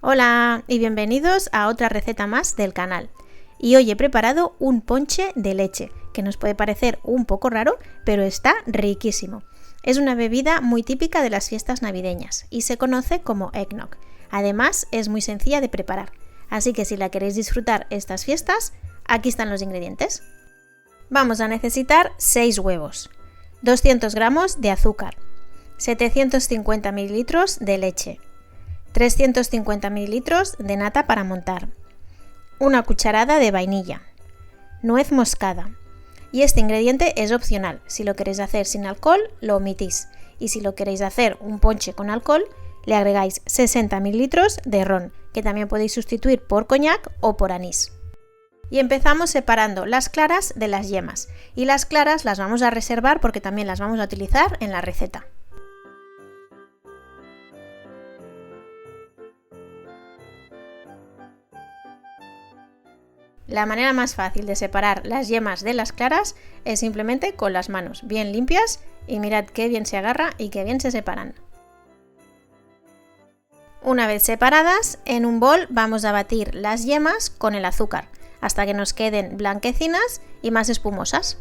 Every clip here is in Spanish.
Hola y bienvenidos a otra receta más del canal. Y hoy he preparado un ponche de leche, que nos puede parecer un poco raro, pero está riquísimo. Es una bebida muy típica de las fiestas navideñas y se conoce como eggnog. Además, es muy sencilla de preparar, así que si la queréis disfrutar estas fiestas, aquí están los ingredientes. Vamos a necesitar 6 huevos, 200 gramos de azúcar, 750 ml de leche, 350 ml de nata para montar, una cucharada de vainilla, nuez moscada. Y este ingrediente es opcional, si lo queréis hacer sin alcohol lo omitís y si lo queréis hacer un ponche con alcohol le agregáis 60 ml de ron, que también podéis sustituir por coñac o por anís. Y empezamos separando las claras de las yemas, y las claras las vamos a reservar porque también las vamos a utilizar en la receta. La manera más fácil de separar las yemas de las claras es simplemente con las manos bien limpias y mirad qué bien se agarra y qué bien se separan. Una vez separadas, en un bol vamos a batir las yemas con el azúcar hasta que nos queden blanquecinas y más espumosas.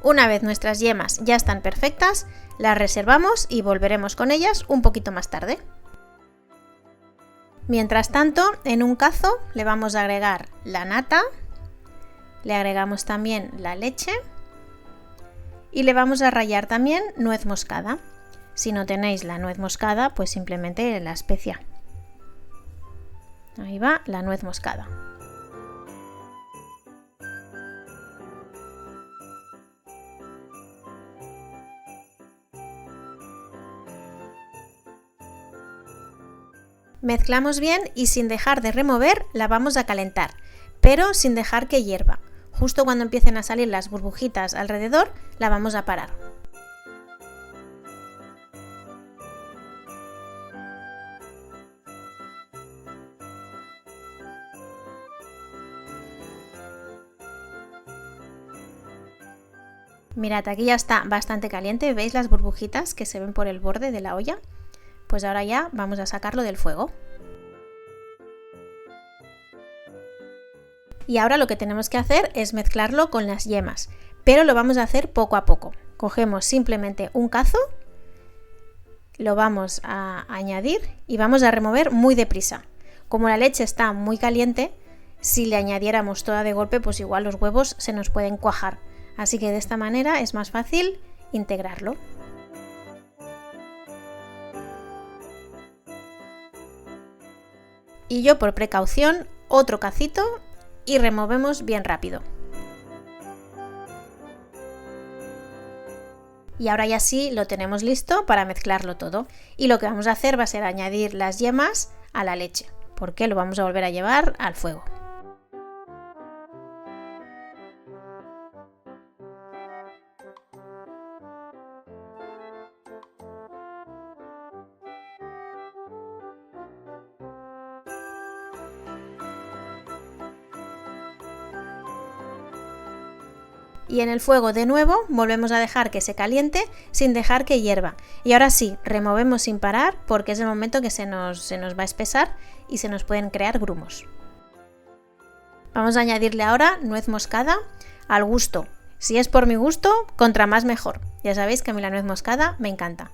Una vez nuestras yemas ya están perfectas, las reservamos y volveremos con ellas un poquito más tarde. Mientras tanto, en un cazo le vamos a agregar la nata, le agregamos también la leche y le vamos a rallar también nuez moscada. Si no tenéis la nuez moscada, pues simplemente la especia. Ahí va la nuez moscada. Mezclamos bien y sin dejar de remover la vamos a calentar, pero sin dejar que hierva. Justo cuando empiecen a salir las burbujitas alrededor, la vamos a parar. Mirad, aquí ya está bastante caliente, ¿veis las burbujitas que se ven por el borde de la olla? Pues ahora ya vamos a sacarlo del fuego. Y ahora lo que tenemos que hacer es mezclarlo con las yemas, pero lo vamos a hacer poco a poco. Cogemos simplemente un cazo, lo vamos a añadir y vamos a remover muy deprisa. Como la leche está muy caliente, si le añadiéramos toda de golpe, pues igual los huevos se nos pueden cuajar. Así que de esta manera es más fácil integrarlo. Y yo por precaución otro cacito y removemos bien rápido. Y ahora ya sí lo tenemos listo para mezclarlo todo. Y lo que vamos a hacer va a ser añadir las yemas a la leche, porque lo vamos a volver a llevar al fuego. Y en el fuego de nuevo volvemos a dejar que se caliente sin dejar que hierva. Y ahora sí, removemos sin parar porque es el momento que se nos va a espesar y se nos pueden crear grumos. Vamos a añadirle ahora nuez moscada al gusto. Si es por mi gusto, contra más mejor. Ya sabéis que a mí la nuez moscada me encanta.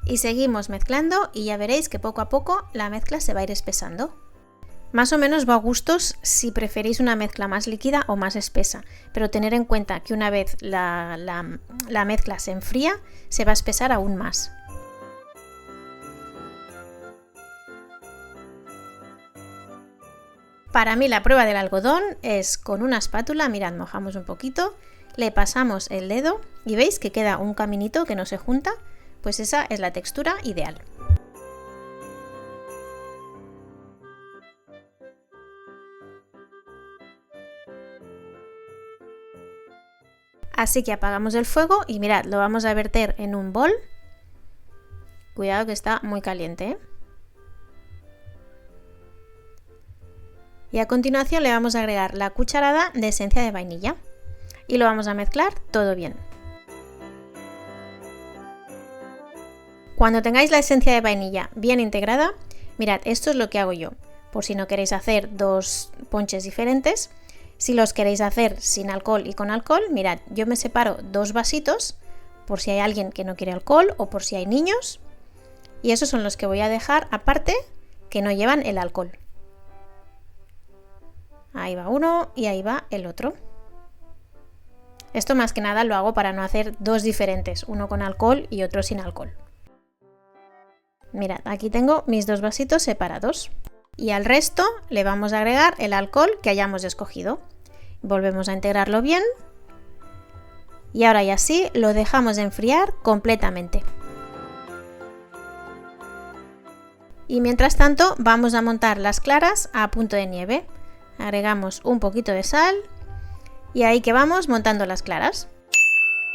Y seguimos mezclando y ya veréis que poco a poco la mezcla se va a ir espesando. Más o menos va a gustos si preferís una mezcla más líquida o más espesa, pero tener en cuenta que una vez la mezcla se enfría, se va a espesar aún más. Para mí la prueba del algodón es con una espátula, mirad, mojamos un poquito, le pasamos el dedo y veis que queda un caminito que no se junta, pues esa es la textura ideal. Así que apagamos el fuego y mirad, lo vamos a verter en un bol. Cuidado que está muy caliente, ¿eh? Y a continuación le vamos a agregar la cucharada de esencia de vainilla y lo vamos a mezclar todo bien. Cuando tengáis la esencia de vainilla bien integrada, mirad, esto es lo que hago yo, por si no queréis hacer dos ponches diferentes. Si los queréis hacer sin alcohol y con alcohol, mirad, yo me separo dos vasitos por si hay alguien que no quiere alcohol o por si hay niños, y esos son los que voy a dejar aparte que no llevan el alcohol. Ahí va uno y ahí va el otro. Esto más que nada lo hago para no hacer dos diferentes, uno con alcohol y otro sin alcohol. Mirad, aquí tengo mis dos vasitos separados. Y al resto le vamos a agregar el alcohol que hayamos escogido. Volvemos a integrarlo bien. Y ahora ya sí, lo dejamos enfriar completamente. Y mientras tanto vamos a montar las claras a punto de nieve. Agregamos un poquito de sal y ahí que vamos montando las claras.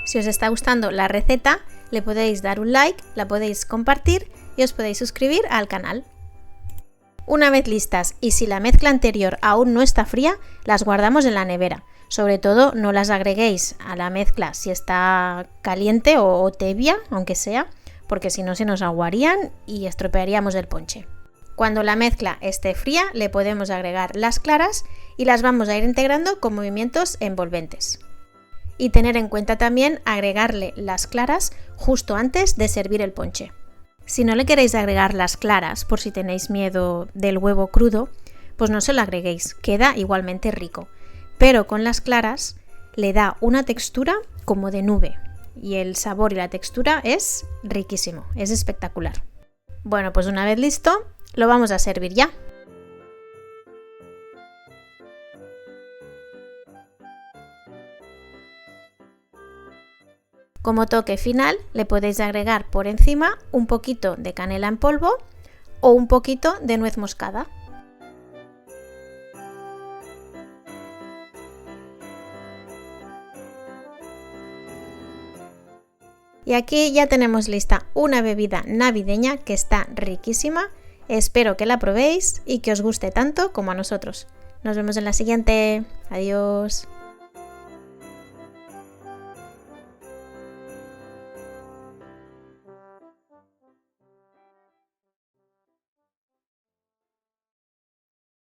Si os está gustando la receta, le podéis dar un like, la podéis compartir y os podéis suscribir al canal. Una vez listas y si la mezcla anterior aún no está fría, las guardamos en la nevera. Sobre todo no las agreguéis a la mezcla si está caliente o tibia, aunque sea, porque si no se nos aguarían y estropearíamos el ponche. Cuando la mezcla esté fría, le podemos agregar las claras y las vamos a ir integrando con movimientos envolventes. Y tener en cuenta también agregarle las claras justo antes de servir el ponche. Si no le queréis agregar las claras por si tenéis miedo del huevo crudo, pues no se lo agreguéis, queda igualmente rico. Pero con las claras le da una textura como de nube y el sabor y la textura es riquísimo, es espectacular. Bueno, pues una vez listo, lo vamos a servir ya. Como toque final le podéis agregar por encima un poquito de canela en polvo o un poquito de nuez moscada. Y aquí ya tenemos lista una bebida navideña que está riquísima. Espero que la probéis y que os guste tanto como a nosotros. Nos vemos en la siguiente. Adiós.